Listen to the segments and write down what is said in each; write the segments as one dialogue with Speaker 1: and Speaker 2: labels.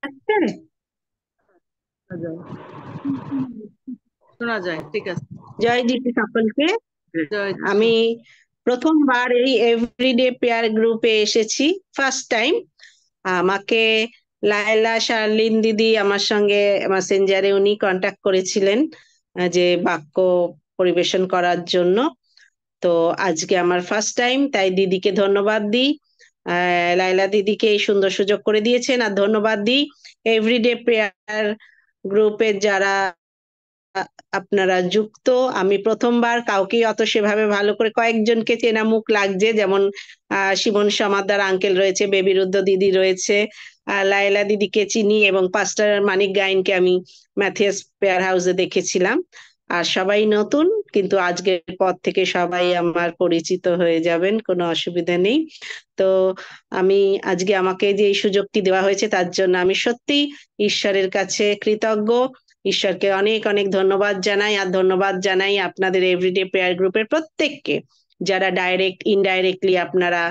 Speaker 1: আচ্ছা।
Speaker 2: শোনা যায়, শোনা যায়, ঠিক আছে।
Speaker 1: জয় যিশু সকলকে।
Speaker 2: জয় যিশু।
Speaker 1: আমি প্রথমবার এই এভরিডে প্রেয়ার গ্রুপে এসেছি, ফার্স্ট টাইম। আমাকে লায়লা শার্লিন দিদি আমার সঙ্গে মেসেঞ্জারে উনি কন্ট্যাক্ট করেছিলেন যে বাক্য পরিবেশন করার জন্য। তো আজকে আমার ফার্স্ট টাইম, তাই দিদিকে ধন্যবাদ দিই। লায়লা দিদিকে এই সুন্দর সুযোগ করে দিয়েছেন, আর ধন্যবাদ দিই এভরিডে প্রেয়ার গ্রুপের যারা আপনারা যুক্ত। আমি প্রথমবার, কাউকে অত সেভাবে ভালো করে, কয়েকজনকে চেনা মুখ লাগছে, যেমন শিবন সমাদ্দার আঙ্কেল রয়েছে, বেবিরুদ্ধ দিদি রয়েছে, লায়লা দিদিকে চিনি, এবং পাস্টার মানিক গাইনকে আমি ম্যাথিয়াস প্রেয়ার হাউসে দেখেছিলাম। আর সবাই নতুন, কিন্তু আজকের পর থেকে সবাই আমার পরিচিত হয়ে যাবেন, কোনো অসুবিধা নেই। তো আমি আজকে আমাকে যে এই সুযোগটি দেওয়া হয়েছে তার জন্য আমি সত্যি ঈশ্বরের কাছে কৃতজ্ঞ। ঈশ্বরকে অনেক অনেক ধন্যবাদ জানাই, আর ধন্যবাদ জানাই আপনাদের এভরিডে প্রেয়ার গ্রুপের প্রত্যেককে, যারা ডাইরেক্ট ইনডাইরেক্টলি আপনারা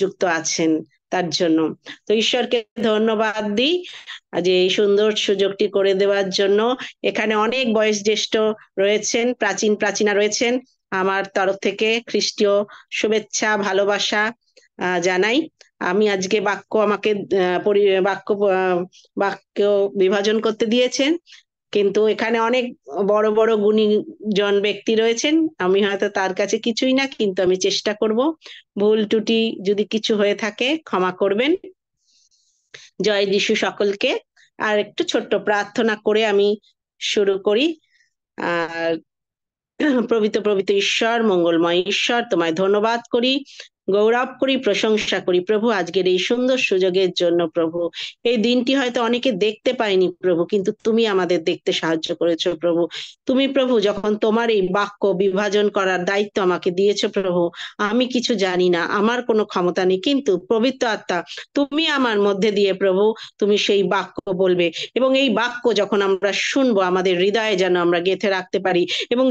Speaker 1: যুক্ত আছেন তার জন্য। তো ঈশ্বরকে ধন্যবাদ দিই যে এই সুন্দর সুযোগটি করে দেওয়ার জন্য। এখানে অনেক বয়োজ্যেষ্ঠ রয়েছেন, প্রাচীন প্রাচীনা রয়েছেন। আমার তরফ থেকে খ্রিস্টীয় শুভেচ্ছা ভালোবাসা জানাই। আমি আজকে বাক্য আমাকে বাক্য বাক্য বিভাজন করতে দিয়েছেন, কিন্তু এখানে অনেক বড় বড় গুণীজন ব্যক্তি রয়েছেন। আমি হয়তো তার কাছে কিছুই না, কিন্তু আমি চেষ্টা করব। ভুল ত্রুটি যদি কিছু হয়ে থাকে ক্ষমা করবেন। জয় যিশু সকলকে। আর একটু ছোট্ট প্রার্থনা করে আমি শুরু করি। আর প্রভৃত প্রভৃত ঈশ্বর, মঙ্গলময় ঈশ্বর, তোমায় ধন্যবাদ করি, গৌরব করি, প্রশংসা করি প্রভু, আজকের এই সুন্দর সুযোগের জন্য প্রভু। এই দিনটি হয়তো অনেকে দেখতে পায়নি প্রভু, কিন্তু তুমি আমাদের দেখতে সাহায্য করেছো প্রভু। তুমি প্রভু যখন তোমার এই বাক্য বিভাজন করার দায়িত্ব আমাকে দিয়েছো প্রভু, আমি কিছু জানি না, আমার কোনো ক্ষমতা নেই, কিন্তু পবিত্র আত্মা তুমি আমার মধ্যে দিয়ে প্রভু, তুমি সেই বাক্য বলবে, এবং এই বাক্য যখন আমরা শুনবো আমাদের হৃদয়ে যেন আমরা গেঁথে রাখতে পারি, এবং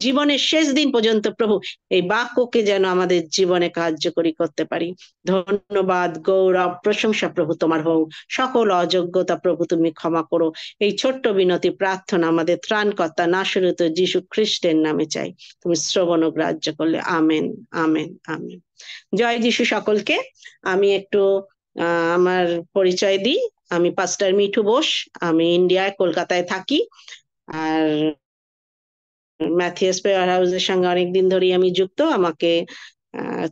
Speaker 1: জীবনের শেষ দিন পর্যন্ত প্রভু এই বাক্যকে যেন আমাদের জীবনে কার্যকরী করতে পারি। ধন্যবাদ, গৌরব, প্রশংসা প্রভু তোমার হোক। সকল অযোগ্যতা প্রভু তুমি ক্ষমা করো। এই ছোট্ট বিনতি প্রার্থনা আমাদের ত্রাণকর্তা নাসরত যীশু খ্রিস্টের নামে চাই, তুমি শ্রবণ ও গ্রাহ্য করলে। Amen, amen, amen. জয় যিশু সকলকে। আমি একটু আমার পরিচয় দিই। আমি পাস্টার মিঠু বোস। আমি ইন্ডিয়ায়, কলকাতায় থাকি। আর ম্যাথিয়াস প্রেয়ার হাউসের সঙ্গে অনেকদিন ধরেই আমি যুক্ত। আমাকে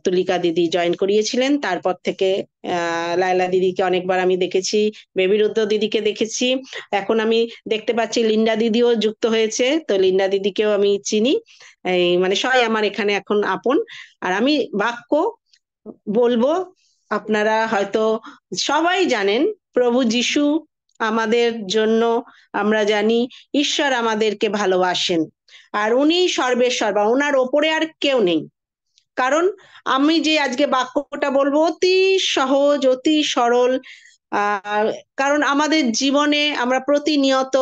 Speaker 1: তুলিকা দিদি জয়েন করিয়েছিলেন, তারপর থেকে লায়লা দিদিকে অনেকবার আমি দেখেছি, বেবিরুদ্ধ দিদিকে দেখেছি। এখন আমি দেখতে পাচ্ছি লিন্ডা দিদিও যুক্ত হয়েছে, তো লিন্ডা দিদিকেও আমি চিনি। এই মানে সবাই আমার এখানে এখন আপন। আর আমি বাক্য বলবো। আপনারা হয়তো সবাই জানেন প্রভু যিশু আমাদের জন্য, আমরা জানি ঈশ্বর আমাদেরকে ভালোবাসেন, আর উনি সর্বের সর্বা, ওনার ওপরে আর কেউ নেই। কারণ আমি যে আজকে বাক্যটা বলবো অতি সহজ, অতি সরল। আহ কারণ আমাদের জীবনে আমরা প্রতিনিয়ত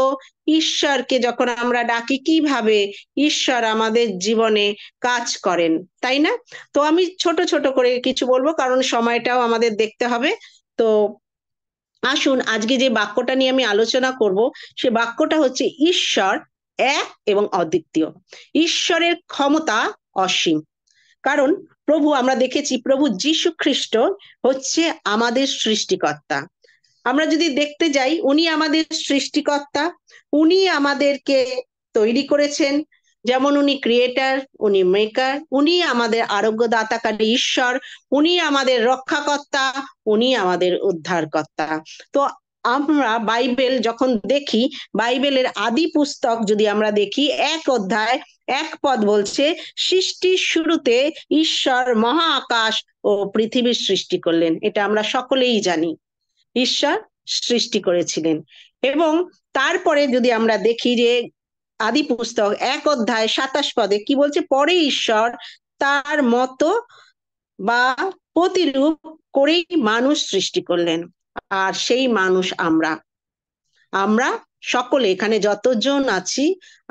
Speaker 1: ঈশ্বরকে যখন আমরা ডাকি, কিভাবে ঈশ্বর আমাদের জীবনে কাজ করেন, তাই না? তো আমি ছোট ছোট করে কিছু বলবো, কারণ সময়টাও আমাদের দেখতে হবে। তো আসুন আজকে যে বাক্যটা নিয়ে আমি আলোচনা করব, সে বাক্যটা হচ্ছে ঈশ্বর এক এবং অদ্বিতীয়। ঈশ্বরের ক্ষমতা অসীম। কারণ প্রভু, আমরা দেখেছি প্রভু যীশু খ্রিস্ট হচ্ছে আমাদের সৃষ্টিকর্তা। আমরা যদি দেখতে যাই, উনি আমাদের সৃষ্টিকর্তা। উনি আমাদেরকে তৈরি করেছেন। যেমন উনি ক্রিয়েটার, উনি মেকার, উনি আমাদের আরোগ্যদাতাকারী ঈশ্বর, উনি আমাদের রক্ষাকর্তা, উনি আমাদের উদ্ধারকর্তা। তো আমরা বাইবেল যখন দেখি, বাইবেলের আদি পুস্তক যদি আমরা দেখি, 1 অধ্যায় 1 পদ বলছে, সৃষ্টির শুরুতে ঈশ্বর মহা আকাশ ও পৃথিবীর সৃষ্টি করলেন। এটা আমরা সকলেই জানি, ঈশ্বর সৃষ্টি করেছিলেন। এবং তারপরে যদি আমরা দেখি যে আদি পুস্তক 1 অধ্যায় 27 পদে কি বলছে, পরে ঈশ্বর তার মতো বা প্রতিরূপ করেই মানুষ সৃষ্টি করলেন। আর সেই মানুষ আমরা। আমরা সকলে এখানে যতজন আছি,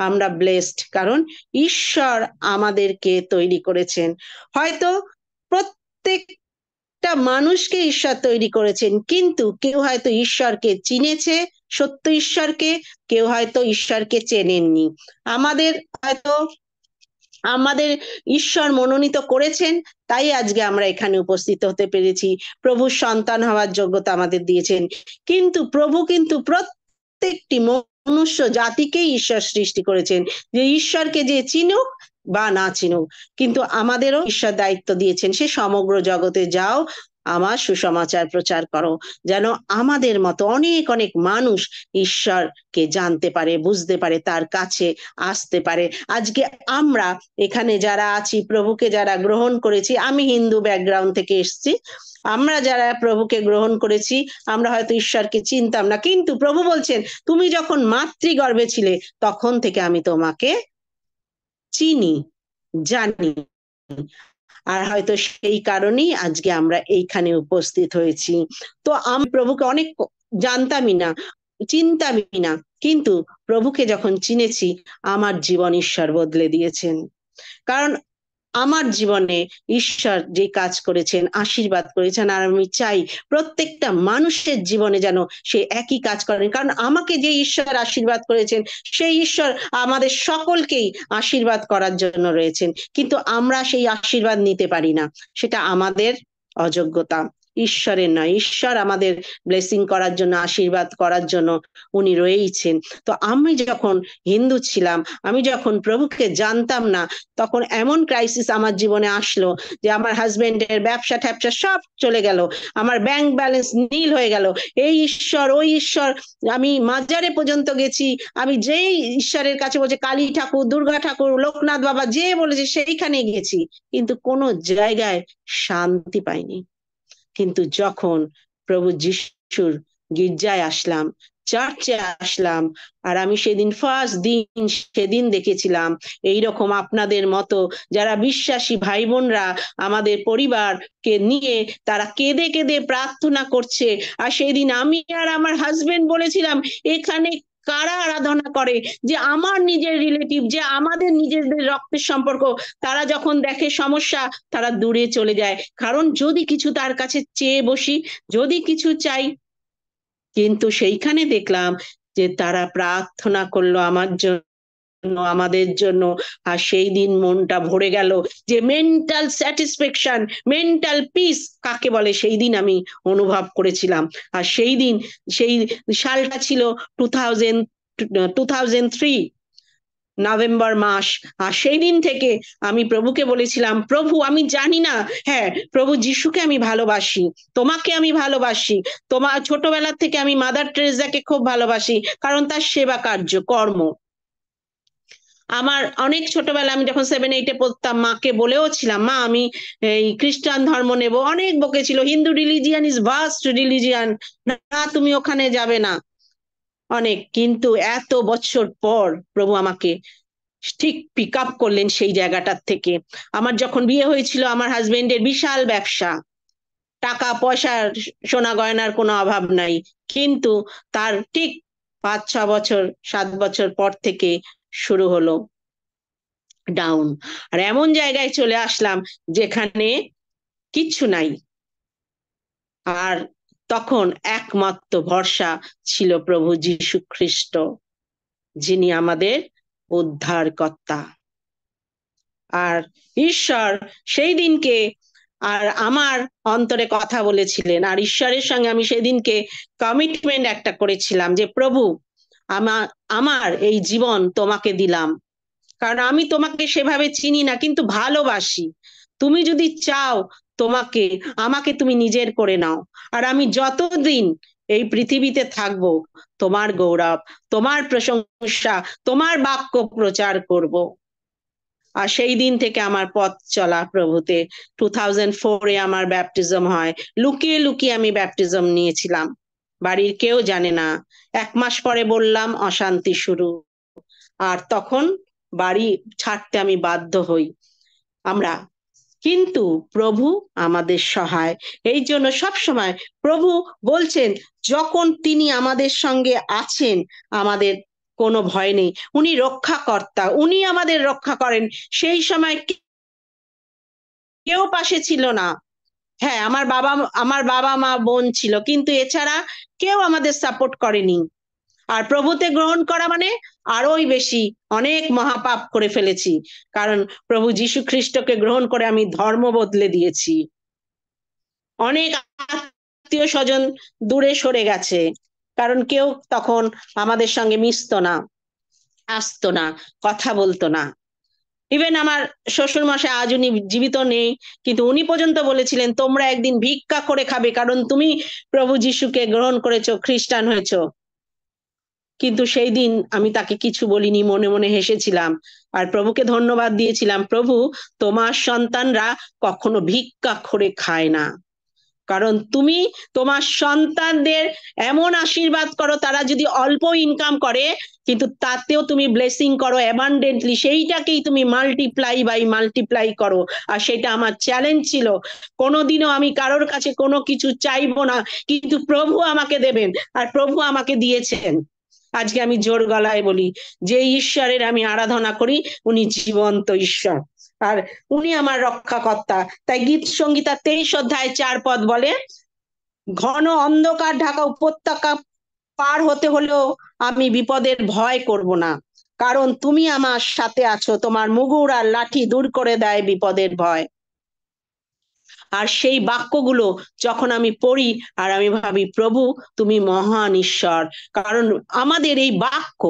Speaker 1: আমরা ব্লেসড, কারণ ঈশ্বর আমাদেরকে তৈরি করেছেন। হয়তো প্রত্যেক প্রত্যেকটা মানুষকে ঈশ্বর তৈরি করেছেন, কিন্তু কেউ হয়তো ঈশ্বরকে চিনেছে, সত্য ঈশ্বরকে, কেউ হয়তো ঈশ্বরকে চেনেননি। আমাদের হয়তো আমাদের ঈশ্বর মনোনীত করেছেন, তাই আজকে আমরা এখানে উপস্থিত হতে পেরেছি, প্রভুর সন্তান হওয়ার যোগ্যতা আমাদের দিয়েছেন। কিন্তু প্রভু কিন্তু প্রত্যেকটি মনুষ্য জাতিকেই ঈশ্বর সৃষ্টি করেছেন, যে ঈশ্বরকে যে চিনুক বা না চিনুক, কিন্তু আমাদেরও ঈশ্বর দায়িত্ব দিয়েছেন, সে সমগ্র জগতে যাও, আমার সুসমাচার প্রচার করো, যেন আমাদের মতো অনেক অনেক মানুষ ঈশ্বরকে জানতে পারে, বুঝতে পারে, তার কাছে আসতে পারে। আজকে আমরা এখানে যারা আছি, প্রভুকে যারা গ্রহণ করেছি, আমি হিন্দু ব্যাকগ্রাউন্ড থেকে এসেছি, আমরা যারা প্রভুকে গ্রহণ করেছি, আমরা হয়তো ঈশ্বরকে চিনতাম না, কিন্তু প্রভু বলছেন, তুমি যখন মাতৃগর্ভে ছিলে তখন থেকে আমি তোমাকে চিনি, জানি। আর হয়তো সেই কারণেই আজকে আমরা এইখানে উপস্থিত হয়েছি। তো আমি প্রভুকে অনেক জানতামই না, চিনতামই না, কিন্তু প্রভুকে যখন চিনেছি, আমার জীবন ঈশ্বর বদলে দিয়েছেন। কারণ আমার জীবনে ঈশ্বর যে কাজ করেছেন, আশীর্বাদ করেছেন, আর আমি চাই প্রত্যেকটা মানুষের জীবনে যেন সে একই কাজ করেন। কারণ আমাকে যে ঈশ্বর আশীর্বাদ করেছেন, সেই ঈশ্বর আমাদের সকলকেই আশীর্বাদ করার জন্য রয়েছেন, কিন্তু আমরা সেই আশীর্বাদ নিতে পারি না, সেটা আমাদের অযোগ্যতা, ঈশ্বরের নয়। ঈশ্বর আমাদের ব্লেসিং করার জন্য, আশীর্বাদ করার জন্য উনি রয়েইছেন। তো আমি যখন হিন্দু ছিলাম, আমি যখন প্রভুকে জানতাম না, তখন এমন ক্রাইসিস আমার জীবনে আসলো যে আমার হাজবেন্ডের ব্যবসা ট্যাবসা সব চলে গেল, আমার ব্যাংক ব্যালেন্স নীল হয়ে গেল। এই ঈশ্বর ওই ঈশ্বর, আমি মাজারে পর্যন্ত গেছি, আমি যেই ঈশ্বরের কাছে বলছে, কালী ঠাকুর, দুর্গা ঠাকুর, লোকনাথ বাবা, যে বলেছে সেইখানে গেছি, কিন্তু কোনো জায়গায় শান্তি পাইনি। কিন্তু যখন প্রভু যিশুর গির্জায় আসলাম, চার্চে আসলাম, আর আমি সেদিন ফার্স্ট দিন সেদিন দেখেছিলাম এইরকম আপনাদের মতো যারা বিশ্বাসী ভাই বোনরা আমাদের পরিবারকে নিয়ে তারা কেঁদে কেঁদে প্রার্থনা করছে। আর সেদিন আমি আর আমার হাজবেন্ড বলেছিলাম, এখানে কারা আরাধনা করে, যে আমার নিজের রিলেটিভ, যে আমাদের নিজেদের রক্তের সম্পর্ক, তারা যখন দেখে সমস্যা, তারা দূরে চলে যায়। কারণ যদি কিছু তার কাছে চেয়ে বসি, যদি কিছু চাই, কিন্তু সেইখানে দেখলাম যে তারা প্রার্থনা করলো আমার জন্য, আমাদের জন্য। আর সেই দিন মনটা ভরে গেল, যে মেন্টাল স্যাটিসফ্যাকশন, মেন্টাল পিস কাকে বলে, সেই দিন আমি অনুভব করেছিলাম। আর সেই দিন, সেই সালটা ছিল 2003 নভেম্বর মাস। আর সেই দিন থেকে আমি প্রভুকে বলেছিলাম, প্রভু আমি জানি না, হ্যাঁ প্রভু যিশুকে আমি ভালোবাসি, তোমাকে আমি ভালোবাসি, তোমার ছোটবেলা থেকে আমি মাদার টেরেসাকে খুব ভালোবাসি, কারণ তার সেবা কার্য কর্ম। আমার অনেক ছোটবেলা, আমি যখন 7-8-এ পড়তাম, মাকে বলেও ছিলাম, মা আমি এই খ্রিস্টান ধর্ম নেব, অনেক বকেছিল, Hindu religion is vast religion, না তুমি ওখানে যাবে না, অনেক। কিন্তু এত বছর পর প্রভু আমাকে ঠিক পিক আপ করলেন সেই জায়গাটার থেকে। আমার যখন বিয়ে হয়েছিল, আমার হাজবেন্ডের বিশাল ব্যবসা, টাকা পয়সার, সোনা গয়নার কোনো অভাব নাই, কিন্তু তার ঠিক 5-6 বছর, 7 বছর পর থেকে শুরু হলো ডাউন। আর এমন জায়গায় চলে আসলাম যেখানে কিচ্ছু নাই। আর তখন একমাত্র ভরসা ছিল প্রভু যীশু খ্রিস্ট, যিনি আমাদের উদ্ধারকর্তা। আর ঈশ্বর সেই দিনকে আর আমার অন্তরে কথা বলেছিলেন, আর ঈশ্বরের সঙ্গে আমি সেদিনকে কমিটমেন্ট একটা করেছিলাম, যে প্রভু আমার আমার এই জীবন তোমাকে দিলাম, কারণ আমি তোমাকে সেভাবে চিনি না, কিন্তু ভালোবাসি। তুমি যদি চাও, তোমাকে আমাকে তুমি নিজের করে নাও, আর আমি যতদিন এই পৃথিবীতে থাকবো, তোমার গৌরব, তোমার প্রশংসা, তোমার বাক্য প্রচার করব। আর সেই দিন থেকে আমার পথ চলা প্রভুতে। 2004-এ আমার ব্যাপটিজম হয়, লুকিয়ে লুকিয়ে আমি ব্যাপটিজম নিয়েছিলাম, বাড়ির কেউ জানে না। 1 মাস পরে বললাম, অশান্তি শুরু। আর তখন বাড়ি ছাড়তে আমি বাধ্য হই আমরা। কিন্তু প্রভু আমাদের সহায়, এই জন্য সব সময় প্রভু বলছেন, যখন তিনি আমাদের সঙ্গে আছেন, আমাদের কোনো ভয় নেই। উনি রক্ষাকর্তা, উনি আমাদের রক্ষা করেন। সেই সময় কেউ পাশে ছিল না, হ্যাঁ, আমার বাবা মা বোন ছিল, কিন্তু এছাড়া কেউ আমাদের সাপোর্ট করেনি। আর প্রভুতে গ্রহণ করা মানে আরোই বেশি অনেক মহাপাপ করে ফেলেছি, কারণ প্রভু যীশু খ্রিস্টকে গ্রহণ করে আমি ধর্ম বদলে দিয়েছি। অনেক আত্মীয় স্বজন দূরে সরে গেছে, কারণ কেউ তখন আমাদের সঙ্গে মিশতো না, আসতো না, কথা বলতো না। ইভেন আমার শ্বশুর মশাই আজ উনি জীবিত নেই, কিন্তু উনি পর্যন্ত বলেছিলেন তোমরা একদিন ভিক্ষা করে খাবে, কারণ তুমি প্রভু যিশুকে গ্রহণ করেছো, খ্রিস্টান হয়েছো। কিন্তু সেই দিন আমি তাকে কিছু বলিনি, মনে মনে হেসেছিলাম আর প্রভুকে ধন্যবাদ দিয়েছিলাম, প্রভু তোমার সন্তানরা কখনো ভিক্ষা করে খায় না, কারণ তুমি তোমার সন্তানদের এমন আশীর্বাদ করো, তারা যদি অল্প ইনকাম করে কিন্তু তাতেও তুমি ব্লেসিং করো অ্যাবান্ডেন্টলি, সেইটাকেই তুমি মাল্টিপ্লাই করো। আর সেটা আমার চ্যালেঞ্জ ছিল, কোনোদিনও আমি কারোর কাছে কোনো কিছু চাইবো না, কিন্তু প্রভু আমাকে দেবেন, আর প্রভু আমাকে দিয়েছেন। আজকে আমি জোর গলায় বলি, যে ঈশ্বরের আমি আরাধনা করি উনি জীবন্ত ঈশ্বর, আর উনি আমার রক্ষাকর্তা। তাই গীত সংগীতা 23 অধ্যায় 4 পদ বলে, ঘন অন্ধকার ঢাকা উপত্যকা পার হতে হলেও আমি বিপদের ভয় করব না, কারণ তুমি আমার সাথে আছো, তোমার মুগুর আর লাঠি দূর করে দেয় বিপদের ভয়। আর সেই বাক্যগুলো যখন আমি পড়ি আর আমি ভাবি, প্রভু তুমি মহান ঈশ্বর, কারণ আমাদের এই বাক্য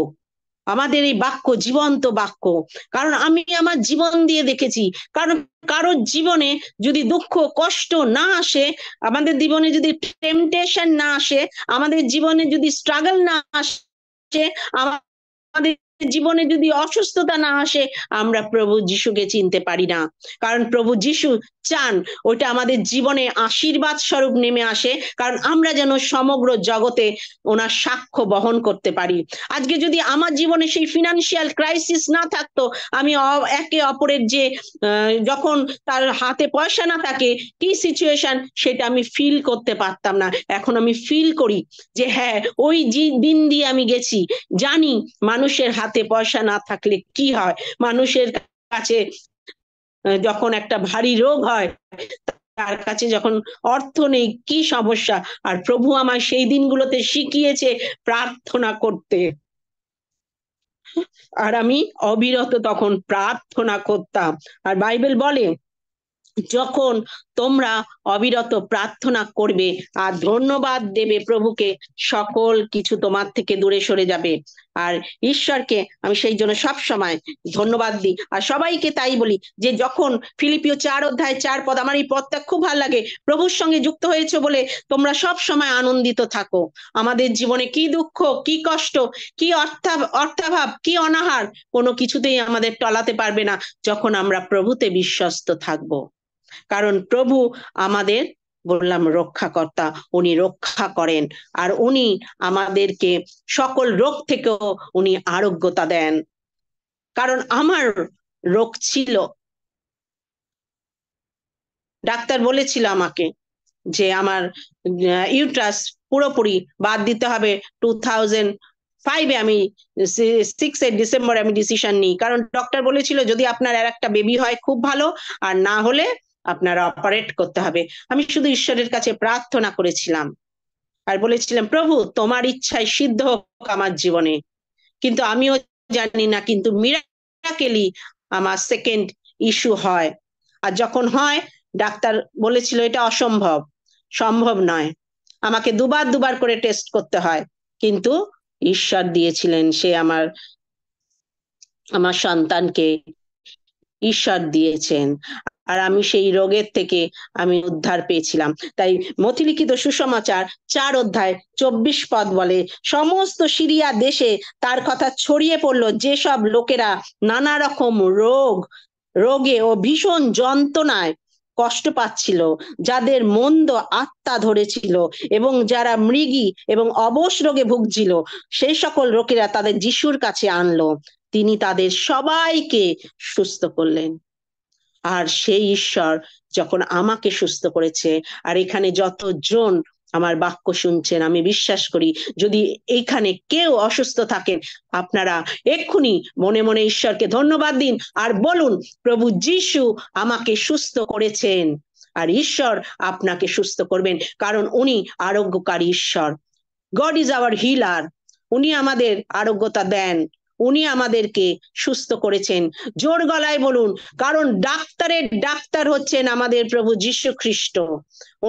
Speaker 1: আমাদের এই বাক্য জীবন্ত বাক্য। কারণ আমি আমার জীবন দিয়ে দেখেছি, কারণ কারোর জীবনে যদি দুঃখ কষ্ট না আসে, আমাদের জীবনে যদি টেম্পটেশন না আসে, আমাদের জীবনে যদি স্ট্রাগল না আসে, আমাদের জীবনে যদি অসুস্থতা না আসে, আমরা প্রভু যিশুকে চিনতে পারি না। কারণ প্রভু যিশু চান ওটা আমাদের জীবনে আশীর্বাদ স্বরূপ নেমে আসে, কারণ আমরা যেন সমগ্র জগতে ওনার সাক্ষ্য বহন করতে পারি। আজকে যদি আমার জীবনে সেই ফিনান্সিয়াল ক্রাইসিস না থাকতো, আমি একে অপরের যে যখন তার হাতে পয়সা না থাকে কি সিচুয়েশন, সেটা আমি ফিল করতে পারতাম না। এখন আমি ফিল করি যে হ্যাঁ, ওই যে দিন দিয়ে আমি গেছি, জানি মানুষের হাতে পয়সা না থাকলে কি হয়, মানুষের কাছে যখন একটা ভারী রোগ হয়, তার কাছে যখন অর্থ নেই কি সমস্যা। আর প্রভু আমার সেই দিনগুলোতে শিখিয়েছে প্রার্থনা করতে, আর আমি অবিরত তখন প্রার্থনা করতাম। আর বাইবেল বলে, যখন তোমরা অবিরত প্রার্থনা করবে আর ধন্যবাদ দেবে প্রভুকে, সকল কিছু তোমার থেকে দূরে সরে যাবে। আর ঈশ্বরকে আমি সেই জন্য সব সময় ধন্যবাদ দিই, আর সবাইকে তাই বলি, যে যখন ফিলিপিও 4 অধ্যায় 4 পদ, আমার এই পদটা খুব ভালো লাগে, প্রভুর সঙ্গে যুক্ত হয়েছে বলে তোমরা সব সময় আনন্দিত থাকো। আমাদের জীবনে কি দুঃখ, কি কষ্ট, কি অর্থাভাব, কি অনাহার, কোনো কিছুতেই আমাদের টলাতে পারবে না যখন আমরা প্রভুতে বিশ্বস্ত থাকবো। কারণ প্রভু আমাদের, বললাম, রক্ষাকর্তা, উনি রক্ষা করেন, আর উনি আমাদেরকে সকল রোগ থেকেও উনি আরোগ্যতা দেন। কারণ আমার রোগ ছিল, ডাক্তার বলেছিল আমাকে যে আমার ইউট্রাস পুরোপুরি বাদ দিতে হবে। 2005-এ আমি 6 ডিসেম্বর আমি ডিসিশন নিই, কারণ ডক্টর বলেছিল যদি আপনার আর একটা বেবি হয় খুব ভালো, আর না হলে আপনার অপারেট করতে হবে। আমি শুধু ঈশ্বরের কাছে প্রার্থনা করেছিলাম আর বলেছিলাম, প্রভু তোমার ইচ্ছায় সিদ্ধ হোক আমার জীবনে। কিন্তু আমিও জানি না, কিন্তু মিরাকেলি আমার সেকেন্ড ইস্যু হয়। আর যখন হয়, ডাক্তার বলেছিল এটা অসম্ভব, সম্ভব নয়, আমাকে দুবার করে টেস্ট করতে হয়। কিন্তু ঈশ্বর দিয়েছিলেন, সে আমার আমার সন্তানকে ঈশ্বর দিয়েছেন, আর আমি সেই রোগের থেকে আমি উদ্ধার পেয়েছিলাম। তাই মথিলিখিত সুসমাচার 4 অধ্যায় 24 পদ বলে, সমস্ত সিরিয়া দেশে তার কথা ছড়িয়ে পড়লো, যেসব লোকেরা নানা রকম রোগে ও ভীষণ যন্ত্রণায় কষ্ট পাচ্ছিল, যাদের মন্দ আত্মা ধরেছিল এবং যারা মৃগী এবং অবশ রোগে ভুগছিল, সেই সকল লোকেরা তাদের যিশুর কাছে আনলো, তিনি তাদের সবাইকে সুস্থ করলেন। আর সেই ঈশ্বর যখন আমাকে সুস্থ করেছে, আর এখানে যতজন আমার বাক্য শুনছেন, আমি বিশ্বাস করি যদি এইখানে কেউ অসুস্থ থাকেন, আপনারা এক্ষুনি মনে মনে ঈশ্বরকে ধন্যবাদ দিন আর বলুন, প্রভু যিশু আমাকে সুস্থ করেছেন। আর ঈশ্বর আপনাকে সুস্থ করবেন, কারণ উনি আরোগ্যকারী ঈশ্বর। God is our healer. উনি আমাদের আরোগ্যতা দেন, উনি আমাদেরকে সুস্থ করেছেন। জোর গলায় বলুন, কারণ ডাক্তারের ডাক্তার হচ্ছেন আমাদের প্রভু যীশু খ্রিস্ট।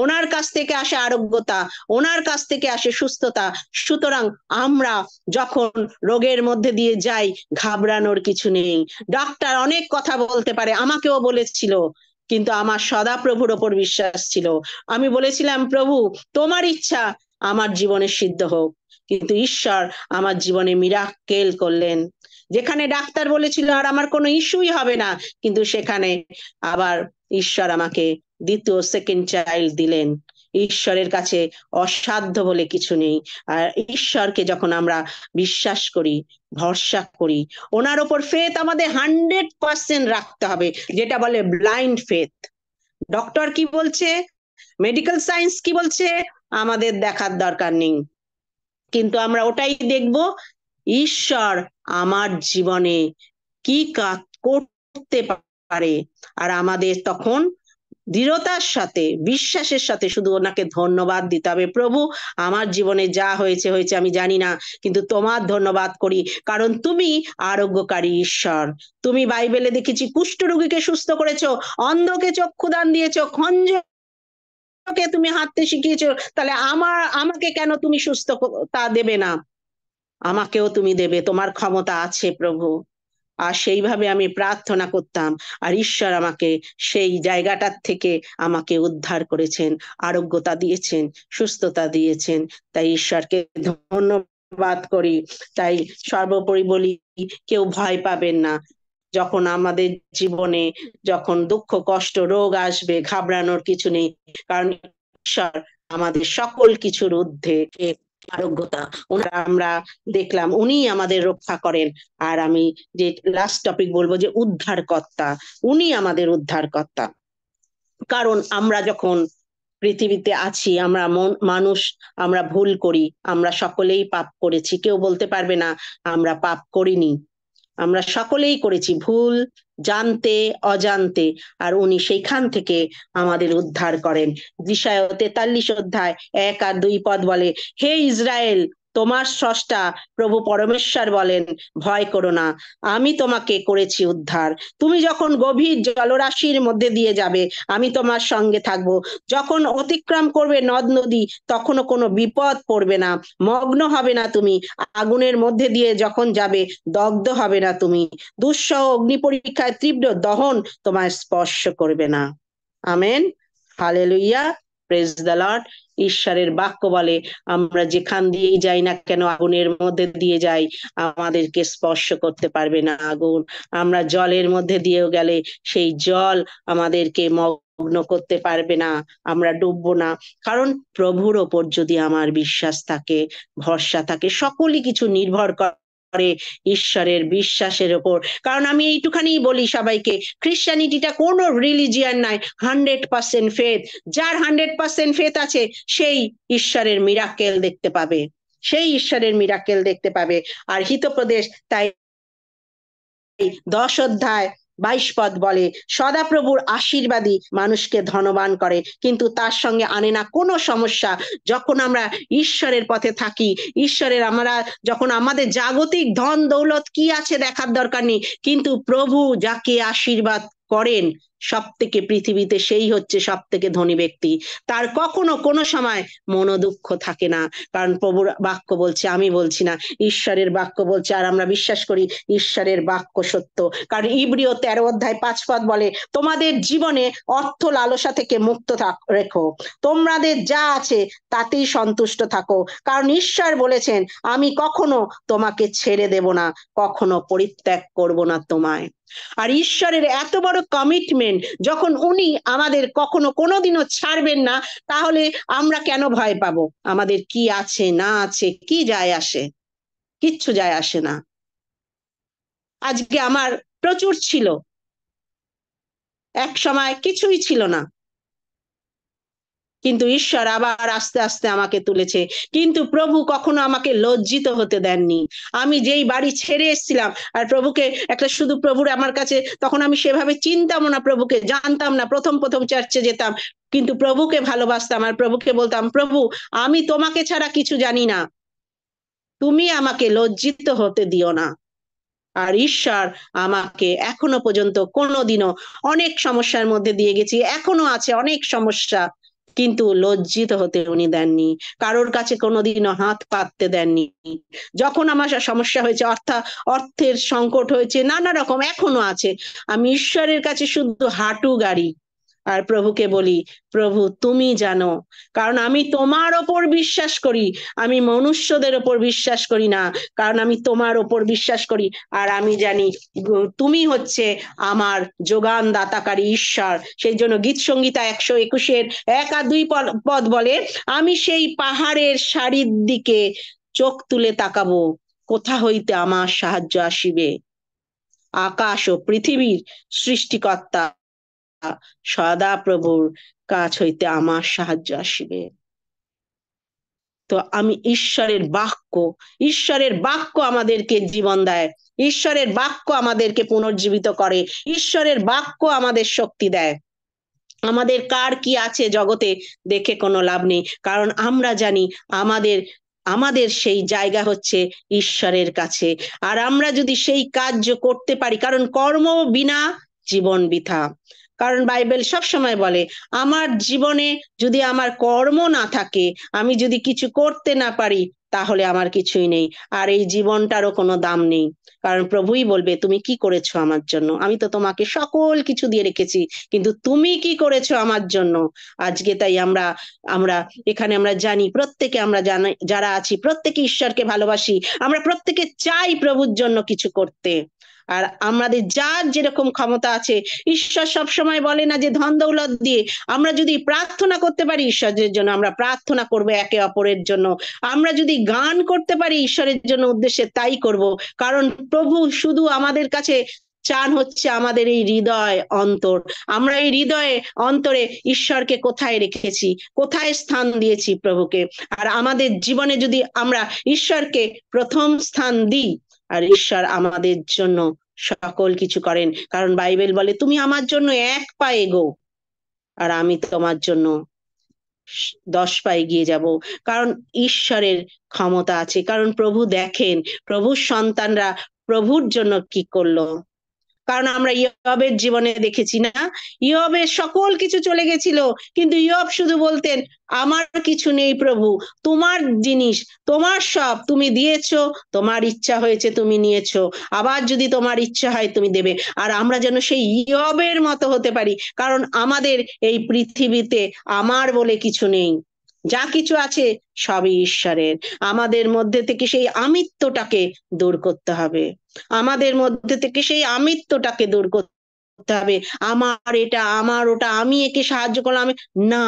Speaker 1: ওনার কাছ থেকে আসে আরোগ্যতা, ওনার কাছ থেকে আসে সুস্থতা। সুতরাং আমরা যখন রোগের মধ্যে দিয়ে যাই, ঘাবড়ানোর কিছু নেই। ডাক্তার অনেক কথা বলতে পারে, আমাকেও বলেছিল, কিন্তু আমার সদা প্রভুর ওপর বিশ্বাস ছিল। আমি বলেছিলাম, প্রভু তোমার ইচ্ছা আমার জীবনে সিদ্ধ হোক। কিন্তু ঈশ্বর আমার জীবনে মিরাক্কেল করলেন। যেখানে ডাক্তার বলেছিল আর আমার কোনো ইস্যুই হবে না, কিন্তু সেখানে আবার ঈশ্বর আমাকে দ্বিতীয় সেকেন্ড চাইল্ড দিলেন। ঈশ্বরের কাছে অসাধ্য বলে কিছু নেই। আর ঈশ্বরকে যখন আমরা বিশ্বাস করি, ভরসা করি, ওনার ওপর ফেথ আমাদের 100% রাখতে হবে, যেটা বলে ব্লাইন্ড ফেথ। ডক্টর কি বলছে, মেডিকেল সায়েন্স কি বলছে, আমাদের দেখার দরকার নেই, কিন্তু আমরা ওটাই দেখব, ঈশ্বর আমার জীবনে কি কাজ করতে পারে। আর আমাদের তখন দৃঢ়তার সাথে, বিশ্বাসের সাথে শুধু ওনাকে ধন্যবাদ দিতে হবে। প্রভু আমার জীবনে যা হয়েছে হয়েছে, আমি জানি না, কিন্তু তোমার ধন্যবাদ করি, কারণ তুমি আরোগ্যকারী ঈশ্বর। তুমি বাইবেলে দেখেছি কুষ্ঠরোগীকে সুস্থ করেছো, অন্ধকে চক্ষুদান দিয়েছো, খঞ্জকে তুমি হাঁটতে শিখিয়েছো, তাহলে আমাকে কেন তুমি সুস্থতা দেবে না? আমাকেও তুমি দেবে, তোমার ক্ষমতা আছে প্রভু। আর সেইভাবে আমি প্রার্থনা করতাম, আর ঈশ্বর আমাকে সেই জায়গাটার থেকে আমাকে উদ্ধার করেছেন, আরোগ্যতা দিয়েছেন, সুস্থতা দিয়েছেন। তাই ঈশ্বরকে ধন্যবাদ করি। তাই সর্বোপরি বলি, কেউ ভয় পাবেন না। যখন আমাদের জীবনে যখন দুঃখ কষ্ট রোগ আসবে, ঘাবড়ানোর কিছু নেই, কারণ ঈশ্বর আমাদের সকল কিছুর ঊর্ধ্বে। আরোগ্যতা ওনারা আমরা দেখলাম, উনি আমাদের রক্ষা করেন। আর আমি যে লাস্ট টপিক বলবো, যে উদ্ধারকর্তা, উনি আমাদের উদ্ধারকর্তা। কারণ আমরা যখন পৃথিবীতে আছি, আমরা মানুষ, আমরা ভুল করি, আমরা সকলেই পাপ করেছি, কেউ বলতে পারবে না আমরা পাপ করিনি। আমরা সকলেই করেছি ভুল, জানতে অজান্তে, আর উনি সেইখান থেকে আমাদের উদ্ধার করেন। যিশায়া 43 অধ্যায় 1 আর 2 পদ বলে, হে ইসরায়েল, তোমার স্রষ্টা প্রভু পরমেশ্বর বলেন, ভয় করো না, আমি তোমাকে করেছি উদ্ধার। তুমি যখন গভীর জলরাশির মধ্যে দিয়ে যাবে, আমি তোমার সঙ্গে থাকবো। যখন অতিক্রম করবে নদ নদী, তখনও কোনো বিপদ পড়বে না, মগ্ন হবে না তুমি। আগুনের মধ্যে দিয়ে যখন যাবে, দগ্ধ হবে না তুমি। দুঃসহ অগ্নি পরীক্ষায় তীব্র দহন তোমায় স্পর্শ করবে না। Amen, hallelujah, praise the lord. ঈশ্বরের বাক্য বলে, আমরা যেখান দিয়েই যাই না কেন, আগুনের মধ্যে দিয়ে যাই, আমাদেরকে স্পর্শ করতে পারবে না আগুন। আমরা জলের মধ্যে দিয়েও গেলে সেই জল আমাদেরকে মগ্ন করতে পারবে না, আমরা ডুববো না। কারণ প্রভুর ওপর যদি আমার বিশ্বাস থাকে, ভরসা থাকে, সকলই কিছু নির্ভর করে ঈশ্বরের বিশ্বাসের ওপর। কারণ আমি এইটুখানি বলি সবাইকে, খ্রিস্টানিটিটা কোনো রিলিজিয়ান নাই, 100% ফেথ। যার 100% ফেথ আছে, সেই ঈশ্বরের মিরাকেল দেখতে পাবে, সেই ঈশ্বরের মিরাকেল দেখতে পাবে। আর হিতোপদেশ তাই 10 অধ্যায় 22 পদ বলে, সদাপ্রভুর আশীর্বাদী মানুষকে ধনবান করে, কিন্তু তার সঙ্গে আনে না কোনো সমস্যা। যখন আমরা ঈশ্বরের পথে থাকি, ঈশ্বরের আমরা যখন আমাদের জাগতিক ধন দৌলত কি আছে দেখার দরকার নেই, কিন্তু প্রভু যাকে আশীর্বাদ করেন সব থেকে পৃথিবীতে, সেই হচ্ছে সব থেকে ধনী ব্যক্তি। তার কখনো কোনো সময় মনোদুঃখ থাকে না, কারণ প্রভুর বাক্য বলছে, আমি বলছি না, ঈশ্বরের বাক্য বলছে, আর আমরা বিশ্বাস করি ঈশ্বরের বাক্য সত্য। কারণ ইব্রিয় 13 অধ্যায় 5 পদ বলে, তোমাদের জীবনে অর্থ লালসা থেকে মুক্ত রেখো, তোমাদের যা আছে তাতেই সন্তুষ্ট থাকো, কারণ ঈশ্বর বলেছেন, আমি কখনো তোমাকে ছেড়ে দেব না, কখনো পরিত্যাগ করব না তোমায়। আর ঈশ্বরের এত বড় কমিটমেন্ট, যখন উনি আমাদের কখনো কোনোদিনও ছাড়বেন না, তাহলে আমরা কেন ভয় পাবো? আমাদের কি আছে না আছে কি যায় আসে? কিচ্ছু যায় আসে না। আজকে আমার প্রচুর ছিল, এক সময় কিছুই ছিল না, কিন্তু ঈশ্বর আবার আস্তে আস্তে আমাকে তুলেছে। কিন্তু প্রভু কখনো আমাকে লজ্জিত হতে দেননি। আমি যেই বাড়ি ছেড়ে এসেছিলাম, আর প্রভুকে একটা শুধু প্রভুর আমার কাছে, তখন আমি সেভাবে চিনতাম না, প্রভুকে জানতাম না, প্রথম প্রথম চার্চে যেতাম, কিন্তু প্রভুকে ভালোবাসতাম আর প্রভুকে বলতাম, প্রভু আমি তোমাকে ছাড়া কিছু জানি না, তুমি আমাকে লজ্জিত হতে দিও না। আর ঈশ্বর আমাকে এখনো পর্যন্ত কোনোদিনও, অনেক সমস্যার মধ্যে দিয়ে গেছি, এখনো আছে অনেক সমস্যা, কিন্তু লজ্জিত হতে উনি দেননি, কারোর কাছে কোনোদিনও হাত পাততে দেননি। যখন আমার সমস্যা হয়েছে, অর্থের সংকট হয়েছে, নানা রকম এখনো আছে, আমি ঈশ্বরের কাছে শুধু হাঁটু গাড়ি আর প্রভুকে বলি, প্রভু তুমি জানো, কারণ আমি তোমার ওপর বিশ্বাস করি, আমি মনুষ্যদের ওপর বিশ্বাস করি না, কারণ আমি তোমার ওপর বিশ্বাস করি। আর আমি জানি তুমি হচ্ছে আমার যোগান দাতাকারী ঈশ্বর। সেই জন্য গীত সংহিতা 121-এর 1 আর 2 পদ বলে, আমি সেই পাহাড়ের সারির দিকে চোখ তুলে তাকাবো, কোথা হইতে আমার সাহায্য আসিবে। আকাশ ও পৃথিবীর সৃষ্টিকর্তা সদাপ্রভুর কাছ হইতে আমার সাহায্য আসিবে। তো আমি ঈশ্বরের বাক্য আমাদেরকে জীবন দেয়, ঈশ্বরের বাক্য আমাদেরকে পুনর্জীবিত করে, ঈশ্বরের বাক্য আমাদের শক্তি দেয়। আমাদের কার কি আছে জগতে দেখে কোনো লাভ নেই, কারণ আমরা জানি আমাদের আমাদের সেই জায়গা হচ্ছে ঈশ্বরের কাছে। আর আমরা যদি সেই কার্য করতে পারি, কারণ কর্ম বিনা জীবন বৃথা, কারণ বাইবেল সব সময় বলে, আমার জীবনে যদি আমার কর্ম না থাকে, আমি যদি কিছু করতে না পারি, তাহলে আমার কিছুই নেই, আর এই জীবনটারও কোনো দাম নেই। কারণ প্রভুই বলবে, তুমি কি করেছো আমার জন্য, আমি তো তোমাকে সকল কিছু দিয়ে রেখেছি, কিন্তু তুমি কি করেছো আমার জন্য। আজকে তাই আমরা আমরা এখানে আমরা জানি, প্রত্যেকে আমরা জানি, যারা আছি প্রত্যেকে ঈশ্বরকে ভালোবাসি, আমরা প্রত্যেকে চাই প্রভুর জন্য কিছু করতে। আর আমাদের যার যেরকম ক্ষমতা আছে, ঈশ্বর সব সময় বলে না যে ধন দৌলত দিয়ে, আমরা যদি প্রার্থনা করতে পারি ঈশ্বরের জন্য, আমরা প্রার্থনা করব একে অপরের জন্য, আমরা যদি গান করতে পারি ঈশ্বরের জন্য উদ্দেশ্যে, তাই করব। কারণ প্রভু শুধু আমাদের কাছে চান হচ্ছে আমাদের এই হৃদয় অন্তর, আমরা এই হৃদয়ে অন্তরে ঈশ্বরকে কোথায় রেখেছি, কোথায় স্থান দিয়েছি প্রভুকে। আর আমাদের জীবনে যদি আমরা ঈশ্বরকে প্রথম স্থান দিই, আর ঈশ্বর আমাদের জন্য সকল কিছু করেন, কারণ বাইবেল বলে, তুমি আমার জন্য 1 পা এগো আর আমি তোমার জন্য 10 পা এগিয়ে যাব। কারণ ঈশ্বরের ক্ষমতা আছে, কারণ প্রভু দেখেন প্রভুর সন্তানরা প্রভুর জন্য কি করলো। কারণ আমরা ইয়বের জীবনে দেখেছি না, ইয়বের সকল কিছু চলে গেছিল, কিন্তু ইয়ব শুধু বলতেন, আমার কিছু নেই প্রভু, তোমার জিনিস, তোমার সব তুমি দিয়েছো, তোমার ইচ্ছা হয়েছে তুমি নিয়েছো, আবার যদি তোমার ইচ্ছা হয় তুমি দেবে। আর আমরা যেন সেই ইয়বের মতো হতে পারি, কারণ আমাদের এই পৃথিবীতে আমার বলে কিছু নেই, যা কিছু আছে সবই ঈশ্বরের। আমাদের মধ্যে থেকে সেই আমিত্বটাকে দূর করতে হবে, আমাদের মধ্যে থেকে সেই আমিত্বটাকে দূর করতে হবে, আমার এটা, আমার ওটা, আমি একে সাহায্য করলাম, না,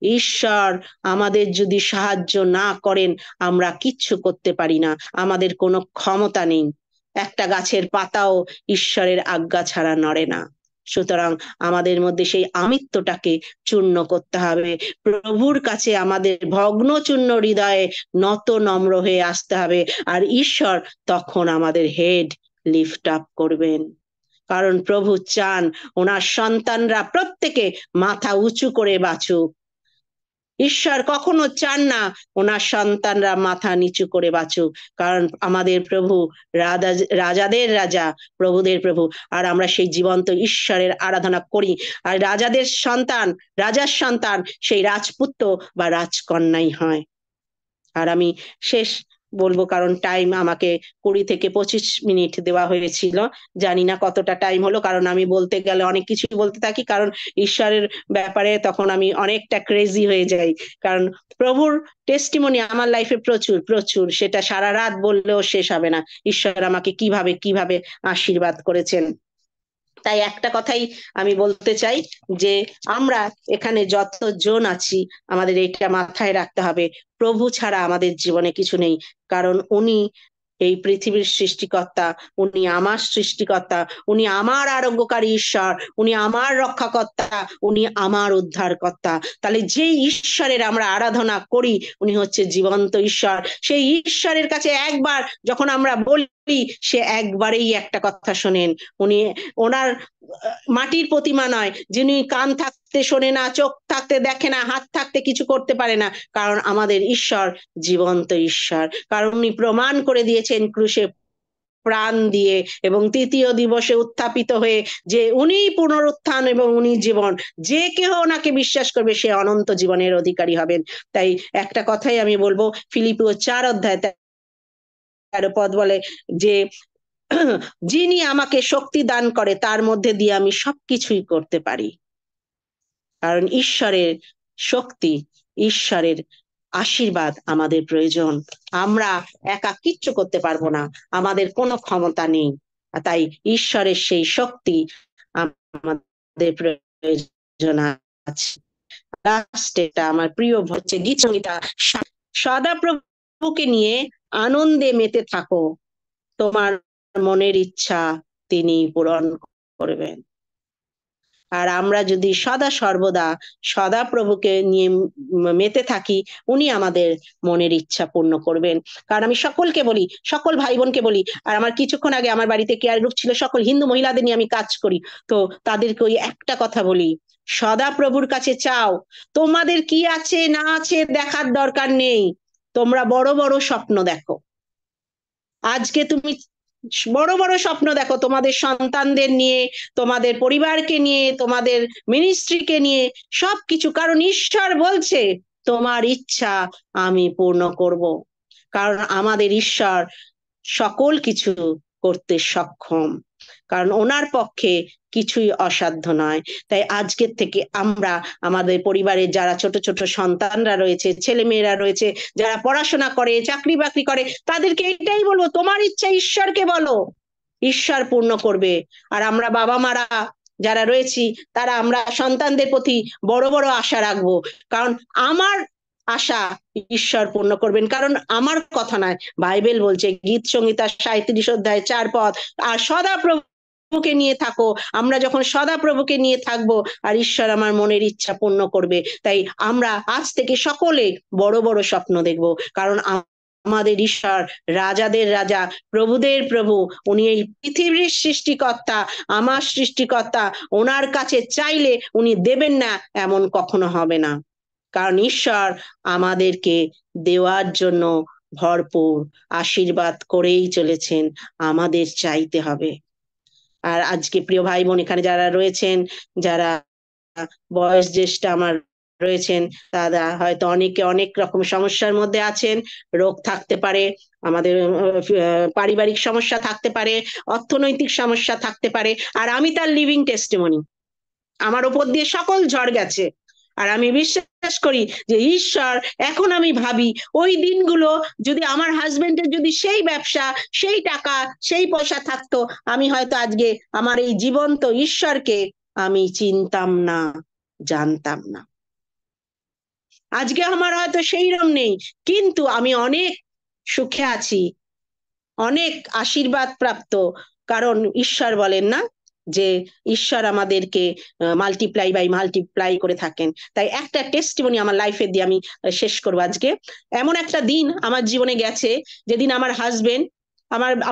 Speaker 1: ঈশ্বর আমাদের যদি সাহায্য না করেন, আমরা কিচ্ছু করতে পারি না, আমাদের কোনো ক্ষমতা নেই। একটা গাছের পাতাও ঈশ্বরের আজ্ঞা ছাড়া নড়ে না। সুতরাং আমাদের মধ্যে সেই আমিত্বটাকে চূর্ণ করতে হবে, প্রভুর কাছে আমাদের ভগ্ন চূর্ণ হৃদয়ে নত নম্র হয়ে আসতে হবে, আর ঈশ্বর তখন আমাদের হেড লিফট আপ করবেন। কারণ প্রভু চান ওনার সন্তানরা প্রত্যেকে মাথা উঁচু করে বাঁচুক, ঈশ্বর কখনো চান না ওনার সন্তানরা মাথা নিচু করে বাঁচুক। কারণ আমাদের প্রভু রাজাদের রাজা, প্রভুদের প্রভু, আর আমরা সেই জীবন্ত ঈশ্বরের আরাধনা করি। আর রাজাদের সন্তান, রাজার সন্তান সেই রাজপুত্র বা রাজকন্যাই হয়। আর আমি শেষ বলবো, কারণ টাইম আমাকে 20 থেকে 25 মিনিট দেওয়া হয়েছিল, জানি না কতটা টাইম হলো, কারণ আমি বলতে গেলে অনেক কিছু বলতে থাকি, কারণ ঈশ্বরের ব্যাপারে তখন আমি অনেকটা ক্রেজি হয়ে যাই। কারণ প্রভুর টেস্টিমনি আমার লাইফে প্রচুর প্রচুর, সেটা সারা রাত বললেও শেষ হবে না, ঈশ্বর আমাকে কিভাবে কিভাবে আশীর্বাদ করেছেন। তাই একটা কথাই আমি বলতে চাই, যে আমরা এখানে যতজন আছি, আমাদের এটা মাথায় রাখতে হবে, প্রভু ছাড়া আমাদের জীবনে কিছু নেই, কারণ উনি এই পৃথিবীর সৃষ্টিকর্তা, উনি আমার সৃষ্টিকর্তা, উনি আমার আরোগ্যকারী ঈশ্বর, উনি আমার রক্ষাকর্তা, উনি আমার উদ্ধারকর্তা। তাহলে যে ঈশ্বরের আমরা আরাধনা করি উনি হচ্ছে জীবন্ত ঈশ্বর। সেই ঈশ্বরের কাছে একবার যখন আমরা বলি, সে একবারেই একটা কথা শোনেন। উনি ওনার মাটির প্রতিমা নয়, যিনি কান থাকতে শোনে না, চোখ থাকতে দেখে না, হাত থাকতে কিছু করতে পারে না। কারণ আমাদের ঈশ্বর জীবন্ত ঈশ্বর, কারণ উনি প্রমাণ করে দিয়েছেন ক্রুশে প্রাণ দিয়ে এবং তৃতীয় দিবসে উত্থাপিত হয়ে যে উনিই পুনরুত্থান এবং উনি জীবন। যে কেহ ওনাকে বিশ্বাস করবে সে অনন্ত জীবনের অধিকারী হবেন। তাই একটা কথাই আমি বলবো, ফিলিপিও 4 অধ্যায় 13 পদ বলে যে যিনি আমাকে শক্তি দান করে তার মধ্যে দিয়ে আমি সবকিছুই করতে পারি। কারণ ঈশ্বরের শক্তি, ঈশ্বরের আশীর্বাদ আমাদের প্রয়োজন। আমরা একা কিচ্ছু করতে পারবো না, আমাদের কোনো ক্ষমতা নেই। তাই ঈশ্বরের সেই শক্তি আমাদের প্রয়োজন আছে। লাস্টেটা আমার প্রিয় হচ্ছে গীত সংহিতা। সদা প্রভুকে নিয়ে আনন্দে মেতে থাকো, তোমার মনের ইচ্ছা তিনি পূরণ করবেন। আর আমরা যদি সদা সর্বদা সদা প্রভুকে নিয়ে মেতে থাকি, উনি আমাদের মনের ইচ্ছা পূর্ণ করবেন। কারণ আমি সকলকে বলি, সকল ভাই বোনকে বলি, আর আমার কিছুক্ষণ আগে আমার বাড়িতে কেয়ার গ্রুপ ছিল, সকল হিন্দু মহিলাদের নিয়ে আমি কাজ করি, তো তাদেরকে ওই একটা কথা বলি, সদা প্রভুর কাছে চাও। তোমাদের কি আছে না আছে দেখার দরকার নেই, তোমরা বড় বড় স্বপ্ন দেখো। আজকে তুমি বড় বড় স্বপ্ন দেখো তোমাদের সন্তানদের নিয়ে, তোমাদের পরিবারকে নিয়ে, তোমাদের মিনিস্ট্রিকে নিয়ে, সবকিছু। কারণ ঈশ্বর বলছে তোমার ইচ্ছা আমি পূর্ণ করব। কারণ আমাদের ঈশ্বর সকল কিছু করতে সক্ষম, কারণ ওনার পক্ষে কিছুই অসাধ্য নয়। তাই আজকের থেকে আমরা আমাদের পরিবারের যারা ছোট ছোট সন্তানরা রয়েছে, ছেলে মেয়েরা রয়েছে, যারা পড়াশোনা করে, চাকরি বাকরি করে, তাদেরকে এটাই বলবো, তোমার ইচ্ছা ঈশ্বরকে বলো, ঈশ্বর পূর্ণ করবে। আর আমরা বাবা মারা যারা রয়েছি, তারা আমরা সন্তানদের প্রতি বড় বড় আশা রাখবো। কারণ আমার আশা ঈশ্বর পূর্ণ করবেন, কারণ আমার কথা নয়, বাইবেল বলছে গীত সংহিতা 37 অধ্যায় 4 পদ, আর সদা প্রভুকে নিয়ে থাকো। আমরা যখন সদা প্রভুকে নিয়ে থাকবো, আর ঈশ্বর আমার মনের ইচ্ছা পূর্ণ করবে। তাই আমরা আজ থেকে সকলে বড় বড় স্বপ্ন দেখবো, কারণ আমাদের ঈশ্বর রাজাদের রাজা, প্রভুদের প্রভু, উনি এই পৃথিবীর সৃষ্টিকর্তা, আমার সৃষ্টিকর্তা। ওনার কাছে চাইলে উনি দেবেন না এমন কখনো হবে না, কারণ ঈশ্বর আমাদেরকে দেওয়ার জন্য ভরপুর আশীর্বাদ করেই চলেছেন, আমাদের চাইতে হবে। আর আজকে প্রিয় ভাই বোন এখানে যারা রয়েছেন, যারা বয়স জ্যেষ্ঠ আমার রয়েছেন, তারা হয়তো অনেকে অনেক রকম সমস্যার মধ্যে আছেন। রোগ থাকতে পারে, আমাদের পারিবারিক সমস্যা থাকতে পারে, অর্থনৈতিক সমস্যা থাকতে পারে। আর আমি তার লিভিং টেস্টিমনি, আমার ওপর দিয়ে সকল ঝড় গেছে। আর আমি বিশ্বাস করি যে ঈশ্বর, এখন আমি ভাবি ওই দিনগুলো যদি আমার হাজবেন্ডের যদি সেই ব্যবসা, সেই টাকা, সেই পয়সা থাকতো, আমি হয়তো আজকে আমার এই জীবন্ত ঈশ্বরকে আমি চিনতাম না, জানতাম না। আজকে আমার হয়তো সেইরকম নেই, কিন্তু আমি অনেক সুখে আছি, অনেক আশীর্বাদ প্রাপ্ত। কারণ ঈশ্বর বলেন না যে ঈশ্বর আমাদেরকে মাল্টিপ্লাই বাই মাল্টিপ্লাই করে থাকেন। তাই একটা টেস্টিমনি আমার লাইফে দিয়ে আমি শেষ করবো আজকে। এমন একটা দিন আমার জীবনে গেছে, যেদিন আমার হাজবেন্ড,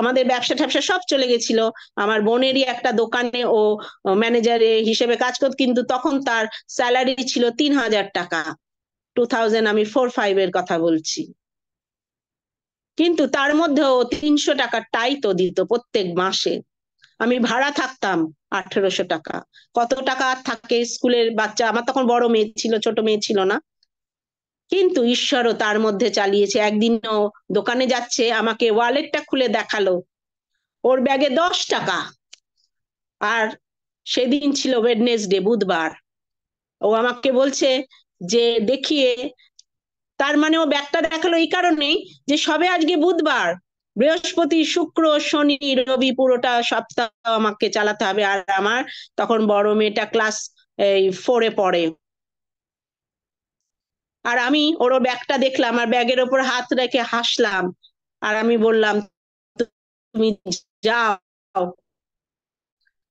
Speaker 1: আমাদের ব্যবসা ট্যাবসা সব চলে গেছিল। আমার বোনেরই একটা দোকানে ও ম্যানেজার হিসেবে কাজ করত, কিন্তু তখন তার স্যালারি ছিল 3,000 টাকা। 2000, আমি 4-5 এর কথা বলছি। কিন্তু তার মধ্যেও 300 টাকা টাই তো দিত প্রত্যেক মাসে। আমি ভাড়া থাকতাম 1800 টাকা। কত টাকা আর থাকে, স্কুলের বাচ্চা, আমার তখন বড় মেয়ে ছিল, ছোট মেয়ে ছিল না। কিন্তু ঈশ্বরও তার মধ্যে চালিয়েছে। একদিনও দোকানে যাচ্ছে, আমাকে ওয়ালেটটা খুলে দেখালো, ওর ব্যাগে 10 টাকা। আর সেদিন ছিল ওয়েডনেসডে, বুধবার। ও আমাকে বলছে যে দেখিয়ে, তার মানে ও ব্যাগটা দেখালো এই কারণেই যে সবে আজকে বুধবার, বৃহস্পতি শুক্র শনি রবি পুরোটা সপ্তাহ আমাকে চালাতে হবে। আর আমার তখন বড় মেয়েটা ক্লাস 4-এ পড়ে। আর আমি ওর ব্যাগটা দেখলাম, আর ব্যাগের ওপর হাত রেখে হাসলাম। আর আমি বললাম তুমি যাও।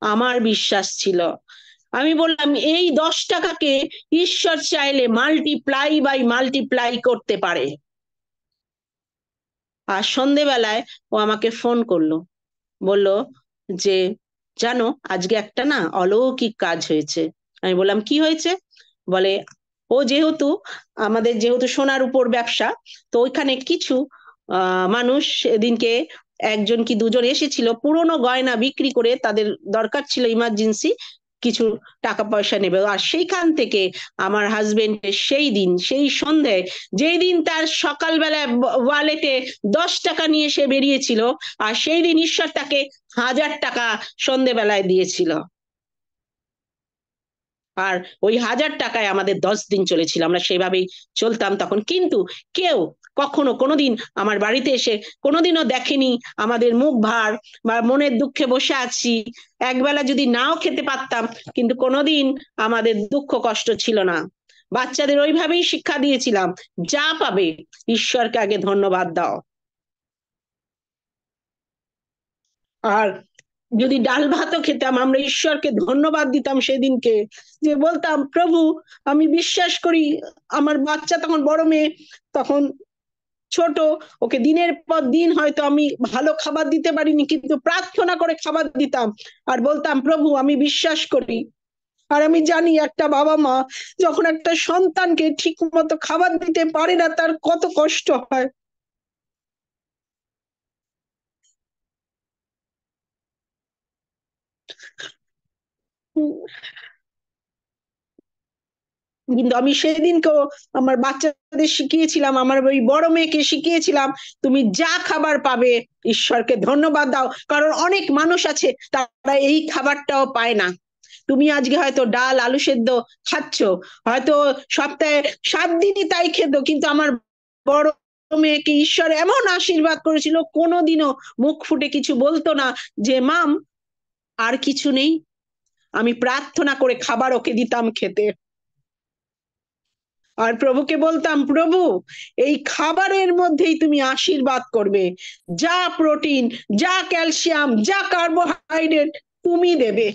Speaker 1: আমার বিশ্বাস ছিল। আমি বললাম এই 10 টাকাকে ঈশ্বর চাইলে মাল্টিপ্লাই বাই মাল্টিপ্লাই করতে পারে। আর সন্ধেবেলায় ও আমাকে ফোন করলো, বলল যে জানো আজকে একটা না অলৌকিক কাজ হয়েছে। আমি বললাম কি হয়েছে? বলে ও যেহেতু আমাদের যেহেতু সোনার উপর ব্যবসা, তো ওইখানে কিছু মানুষ এদিনকে একজন কি দুজন এসেছিল পুরনো গয়না বিক্রি করে, তাদের দরকার ছিল ইমার্জেন্সি কিছু টাকা পয়সা নেবে। আর সেইখান থেকে আমার হাজবেন্ড সেই দিন সেই সন্ধ্যায়, যেই দিন তার সকালবেলা ওয়ালেটে 10 টাকা নিয়ে সে বেরিয়েছিল, আর সেই দিন ঈশ্বর তাকে 1000 টাকা সন্ধেবেলায় দিয়েছিল। আর ওই 1000 টাকায় আমাদের 10 দিন চলেছিল, আমরা সেভাবেই চলতাম তখন। কিন্তু কেউ কখনো কোনোদিন আমার বাড়িতে এসে কোনোদিনও দেখেনি আমাদের মুখ ভার বা মনের দুঃখে বসে আছি। একবেলা যদি নাও খেতে পারতাম, কিন্তু কোনোদিন আমাদের দুঃখ কষ্ট ছিল না। বাচ্চাদের ওইভাবেই শিক্ষা দিয়েছিলাম, যা পাবে ঈশ্বরকে আগে ধন্যবাদ দাও। আর যদি ডাল ভাতও খেতাম, আমরা ঈশ্বরকে ধন্যবাদ দিতাম সেদিনকে, যে বলতাম প্রভু আমি বিশ্বাস করি। আমার বাচ্চা তখন বড় মেয়ে, তখন ছোট, ওকে দিনের পর দিন হয়তো আমি ভালো খাবার দিতে পারিনি, কিন্তু প্রার্থনা করে খাবার দিতাম। আর বলতাম প্রভু আমি বিশ্বাস করি। আর আমি জানি একটা বাবা মা যখন একটা সন্তানকে ঠিক মতো খাবার দিতে পারে না, তার কত কষ্ট হয়। কিন্তু আমি সেদিনকেও আমার বাচ্চাদের শিখিয়েছিলাম, আমার ওই বড় মেয়েকে শিখিয়েছিলাম, তুমি যা খাবার পাবে ঈশ্বরকে ধন্যবাদ দাও। কারণ অনেক মানুষ আছে তারা এই খাবারটাও পায় না। তুমি আজকে হয়তো ডাল আলু সেদ্ধ খাচ্ছ, হয়তো সপ্তাহে 7 দিনই তাই খেত, কিন্তু আমার বড় মেয়েকে ঈশ্বর এমন আশীর্বাদ করেছিল, কোনোদিনও মুখ ফুটে কিছু বলতো না যে মাম আর কিছু নেই। আমি প্রার্থনা করে খাবার ওকে দিতাম খেতে। আর প্রভুকে বলতাম প্রভু এই খাবারের মধ্যেই তুমি আশীর্বাদ করবে, যা প্রোটিন, যা ক্যালসিয়াম, যা কার্বোহাইড্রেট তুমি দেবে।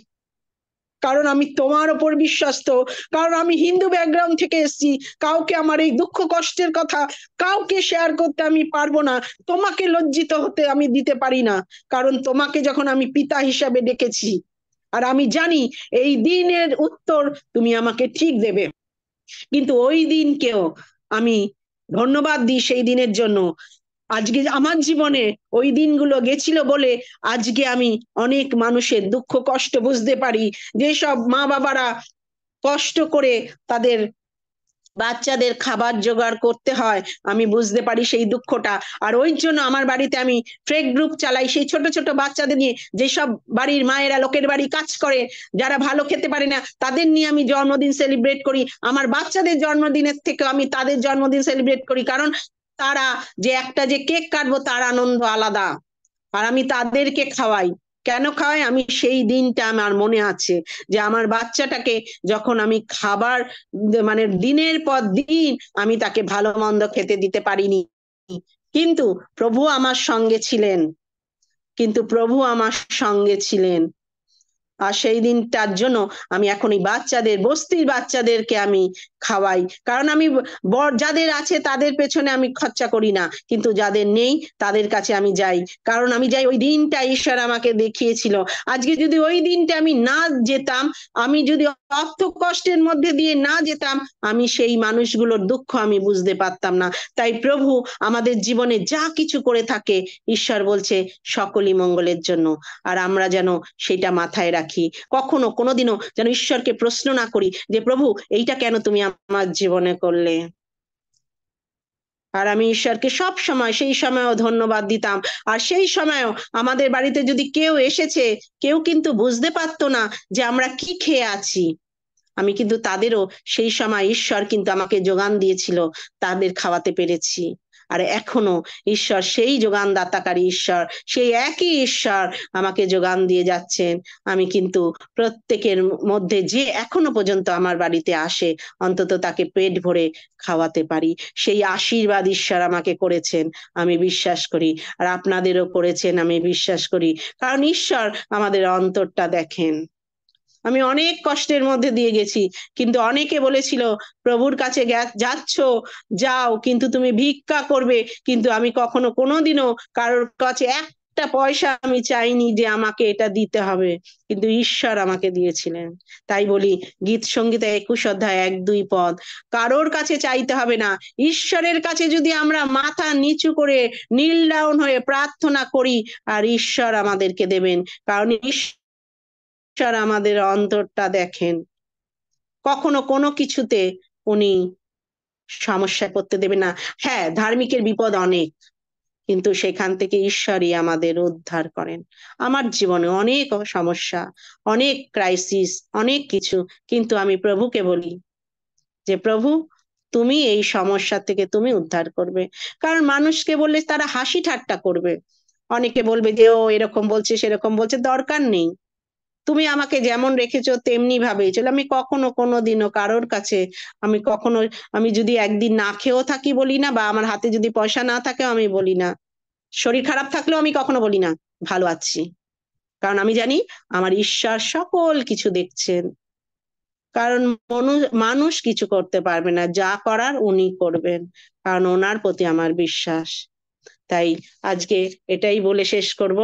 Speaker 1: কারণ আমি তোমার ওপর বিশ্বস্ত। কারণ আমি হিন্দু ব্যাকগ্রাউন্ড থেকে এসেছি, কাউকে আমার এই দুঃখ কষ্টের কথা কাউকে শেয়ার করতে আমি পারবো না। তোমাকে লজ্জিত হতে আমি দিতে পারি না, কারণ তোমাকে যখন আমি পিতা হিসাবে ডেকেছি, আর আমি জানি এই দিনের উত্তর তুমি আমাকে ঠিক দেবে। কিন্তু ওই দিনকেও আমি ধন্যবাদ দিই সেই দিনের জন্য। আজকে আমার জীবনে ওই দিনগুলো গেছিল বলে আজকে আমি অনেক মানুষের দুঃখ কষ্ট বুঝতে পারি। যেসব মা বাবারা কষ্ট করে তাদের বাচ্চাদের খাবার জোগাড় করতে হয়, আমি বুঝতে পারি সেই দুঃখটা। আর ওই জন্য আমার বাড়িতে আমি ট্রেক গ্রুপ চালাই, সেই ছোট ছোট বাচ্চাদের নিয়ে, যেসব বাড়ির মায়েরা লোকের বাড়ি কাজ করে, যারা ভালো খেতে পারে না, তাদের নিয়ে আমি জন্মদিন সেলিব্রেট করি। আমার বাচ্চাদের জন্মদিনের থেকে আমি তাদের জন্মদিন সেলিব্রেট করি, কারণ তারা যে একটা যে কেক কাটবো তার আনন্দ আলাদা। আর আমি তাদেরকে খাওয়াই। কেন খাওয়াই? আমি সেই দিনটা আমার মনে আছে, যে আমার বাচ্চাটাকে যখন আমি খাবার মানে দিনের পর দিন আমি তাকে ভালো মন্দ খেতে দিতে পারিনি, কিন্তু প্রভু আমার সঙ্গে ছিলেন। কিন্তু প্রভু আমার সঙ্গে ছিলেন। আর সেই দিনটার জন্য আমি এখন এই বাচ্চাদের, বস্তির বাচ্চাদেরকে আমি খাওয়াই। কারণ আমি যাদের আছে তাদের পেছনে আমি খরচা করি না, কিন্তু যাদের নেই তাদের কাছে আমি যাই। কারণ আমি যাই, ওই দিনটা ঈশ্বর আমাকে দেখিয়েছিল। আজকে যদি ওই দিনটা আমি না যেতাম, আমি যদি অর্থ কষ্টের মধ্যে দিয়ে না যেতাম, আমি সেই মানুষগুলোর দুঃখ আমি বুঝতে পারতাম না। তাই প্রভু আমাদের জীবনে যা কিছু করে থাকে, ঈশ্বর বলছে সকলই মঙ্গলের জন্য। আর আমরা যেন সেটা মাথায় রাখি, কখনো কোনোদিনও যেন ঈশ্বরকে প্রশ্ন না করি যে প্রভু এইটা কেন তুমি আমার জীবনে করলে। আর আমি ঈশ্বরকে সব সময় সেই সময়ও ধন্যবাদ দিতাম। আর সেই সময়ও আমাদের বাড়িতে যদি কেউ এসেছে, কেউ কিন্তু বুঝতে পারতো না যে আমরা কি খেয়ে আছি, আমি কিন্তু তাদেরও সেই সময় ঈশ্বর কিন্তু আমাকে যোগান দিয়েছিল, তাদের খাওয়াতে পেরেছি। আর এখনো ঈশ্বর সেই যোগানদাতাকারী ঈশ্বর, সেই একই ঈশ্বর আমাকে যোগান দিয়ে যাচ্ছেন। আমি কিন্তু প্রত্যেকের মধ্যে যে এখনো পর্যন্ত আমার বাড়িতে আসে অন্তত তাকে পেট ভরে খাওয়াতে পারি, সেই আশীর্বাদ ঈশ্বর আমাকে করেছেন, আমি বিশ্বাস করি। আর আপনাদেরও করেছেন, আমি বিশ্বাস করি। কারণ ঈশ্বর আমাদের অন্তরটা দেখেন। আমি অনেক কষ্টের মধ্যে দিয়ে গেছি, কিন্তু অনেকে বলেছিল প্রভুর কাছে যাচ্ছ, যাও, কিন্তু তুমি ভিক্ষা করবে। কিন্তু আমি কখনো কোনোদিনও কারোর কাছে একটা পয়সা আমি চাইনি যে আমাকে এটা দিতে হবে, কিন্তু ঈশ্বর আমাকে দিয়েছিলেন। তাই বলি, গীত সংগীতে 21 অধ্যায় 1-2 পদ, কারোর কাছে চাইতে হবে না, ঈশ্বরের কাছে যদি আমরা মাথা নিচু করে নীল ডাউন হয়ে প্রার্থনা করি, আর ঈশ্বর আমাদেরকে দেবেন। কারণ ঈশ্বর আমাদের অন্তরটা দেখেন, কখনো কোনো কিছুতে উনি সমস্যায় পড়তে দেবেন না। হ্যাঁ, ধার্মিকের বিপদ অনেক, কিন্তু সেখান থেকে ঈশ্বরই আমাদের উদ্ধার করেন। আমার জীবনে অনেক সমস্যা, অনেক ক্রাইসিস, অনেক কিছু, কিন্তু আমি প্রভুকে বলি যে প্রভু, তুমি এই সমস্যা থেকে তুমি উদ্ধার করবে। কারণ মানুষকে বললে তারা হাসি ঠাট্টা করবে, অনেকে বলবে যে ও এরকম বলছে সেরকম বলছে, দরকার নেই। তুমি আমাকে যেমন রেখেছো তেমনি ভাবেই চলো। আমি কখনো কোনোদিনও কারোর কাছে, আমি কখনো, আমি যদি একদিন না খেয়েও থাকি বলি না, বা আমার হাতে যদি পয়সা না থাকে আমি বলি না, শরীর খারাপ থাকলেও আমি কখনো বলি না ভালো আছি। কারণ আমি জানি আমার ঈশ্বর সকল কিছু দেখছেন। কারণ মানুষ কিছু করতে পারবে না, যা করার উনি করবেন, কারণ ওনার প্রতি আমার বিশ্বাস। তাই আজকে এটাই বলে শেষ করব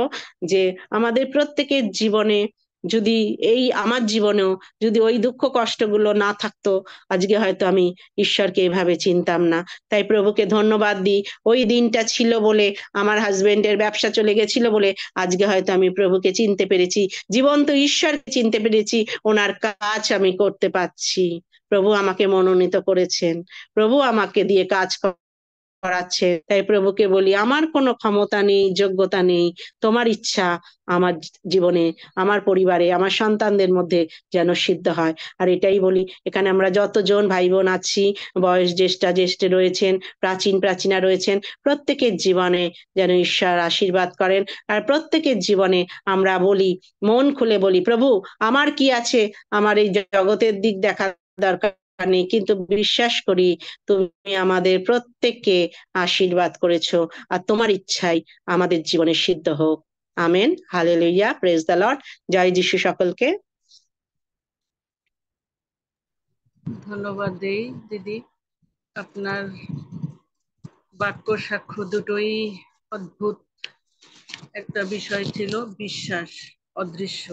Speaker 1: যে আমাদের প্রত্যেকের জীবনে যদি, এই আমার জীবনেও যদি ওই দুঃখ কষ্টগুলো না থাকতো, আজকে হয়তো আমি ঈশ্বরকে এভাবে চিনতাম না। তাই প্রভুকে ধন্যবাদ দিই, ওই দিনটা ছিল বলে, আমার হাজবেন্ডের ব্যবসা চলে গেছিল বলে আজকে হয়তো আমি প্রভুকে চিনতে পেরেছি, জীবন্ত ঈশ্বরকে চিনতে পেরেছি, ওনার কাজ আমি করতে পারছি। প্রভু আমাকে মনোনীত করেছেন, প্রভু আমাকে দিয়ে কাজ করাচ্ছে। তাই প্রভুকে বলি, আমার কোনো ক্ষমতা নেই, যোগ্যতা নেই, তোমার ইচ্ছা আমার জীবনে, আমার পরিবারে, আমার সন্তানদের মধ্যে যেন সিদ্ধ হয়। আর এটাই বলি, এখানে আমরা যতজন ভাই বোন আছি, বয়স জ্যেষ্ঠা জ্যেষ্ঠে রয়েছেন, প্রাচীন প্রাচীনা রয়েছেন, প্রত্যেকের জীবনে যেন ঈশ্বর আশীর্বাদ করেন। আর প্রত্যেকের জীবনে আমরা বলি, মন খুলে বলি, প্রভু আমার কি আছে, আমার এই জগতের দিক দেখা দরকার নেই, কিন্তু বিশ্বাস করি তুমি আমাদের প্রত্যেককে আশীর্বাদ করেছো, আর তোমার ইচ্ছাই আমাদের জীবনে সিদ্ধ হোক। Amen, hallelujah, praise the lord. জয় যিশু সকলকে।
Speaker 2: ধন্যবাদ দেই দিদি। আপনার বাক্য সাক্ষ্য দুটোই অদ্ভুত একটা বিষয় ছিল, বিশ্বাস অদৃশ্য।